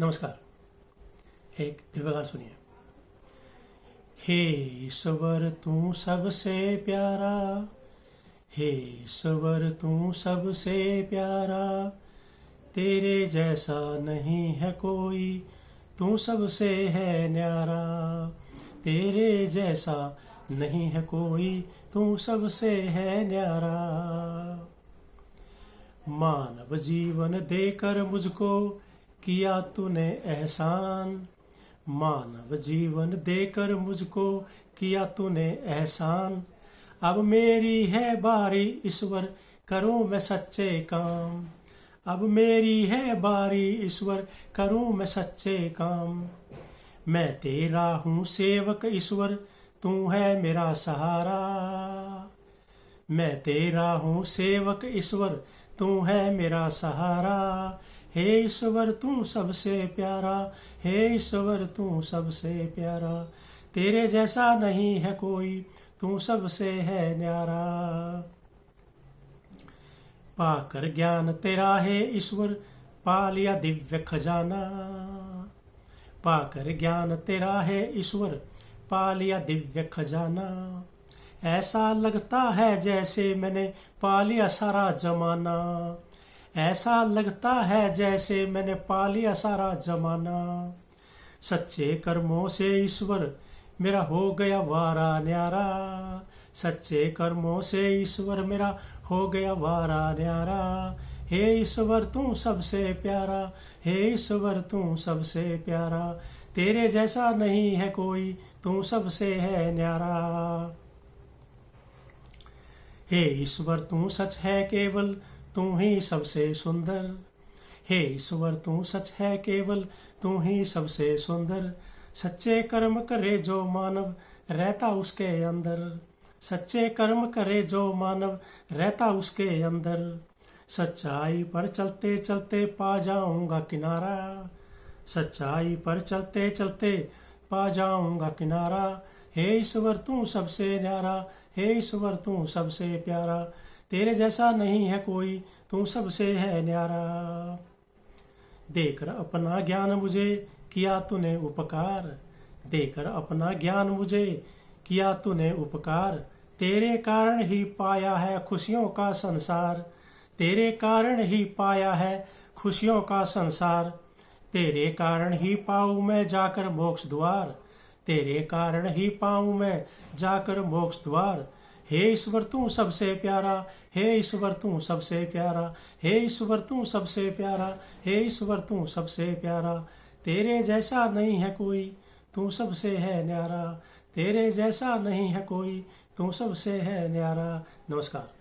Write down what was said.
नमस्कार। एक दिव्य गान सुनिए। हे ईश्वर तू सबसे प्यारा, हे ईश्वर तू सबसे प्यारा, तेरे जैसा नहीं है कोई, तू सबसे है न्यारा। तेरे जैसा नहीं है कोई, तू सबसे है न्यारा। मानव जीवन देकर मुझको किया तूने एहसान, मानव जीवन देकर मुझको किया तूने एहसान। अब मेरी है बारी ईश्वर, करूं मैं सच्चे काम। अब मेरी है बारी ईश्वर, करूं मैं सच्चे काम। मैं तेरा हूँ सेवक ईश्वर, तू है मेरा सहारा। मैं तेरा हूँ सेवक ईश्वर, तू है मेरा सहारा। हे ईश्वर तू सबसे प्यारा, हे ईश्वर तू सबसे प्यारा, तेरे जैसा नहीं है कोई, तू सबसे है न्यारा। पाकर ज्ञान तेरा है ईश्वर, पा लिया दिव्य खजाना। पाकर ज्ञान तेरा है ईश्वर, पा लिया दिव्य खजाना। ऐसा लगता है जैसे मैंने पा लिया सारा जमाना। ऐसा लगता है जैसे मैंने पा लिया सारा जमाना। सच्चे कर्मों से ईश्वर मेरा हो गया वारा न्यारा। सच्चे कर्मों से ईश्वर मेरा हो गया वारा न्यारा। हे ईश्वर तू सबसे प्यारा, हे ईश्वर तू सबसे प्यारा, तेरे जैसा नहीं है कोई, तू सबसे है न्यारा। हे ईश्वर तू सच है केवल, तू ही सबसे सुंदर। हे ईश्वर तू सच है केवल, तू ही सबसे सुंदर। सच्चे कर्म करे जो मानव, रहता उसके अंदर। सच्चे कर्म करे जो मानव, रहता उसके अंदर। सच्चाई पर चलते चलते पा जाऊंगा किनारा। सच्चाई पर चलते चलते पा जाऊंगा किनारा। हे ईश्वर तू सबसे न्यारा, हे ईश्वर तू सबसे प्यारा, तेरे जैसा नहीं है कोई, तू सबसे है न्यारा। देकर अपना ज्ञान मुझे किया तूने उपकार। देकर अपना ज्ञान मुझे किया तूने उपकार। तेरे कारण ही पाया है खुशियों का संसार। तेरे कारण ही पाया है खुशियों का संसार। तेरे कारण ही पाऊं मैं जाकर मोक्ष द्वार। तेरे कारण ही पाऊं मैं जाकर मोक्ष द्वार। हे ईश्वर तू सबसे प्यारा, हे ईश्वर तू सबसे प्यारा, हे ईश्वर तू सबसे प्यारा, हे ईश्वर तू सबसे प्यारा, तेरे जैसा नहीं है कोई, तू सबसे है न्यारा। तेरे जैसा नहीं है कोई, तू सबसे है न्यारा। नमस्कार।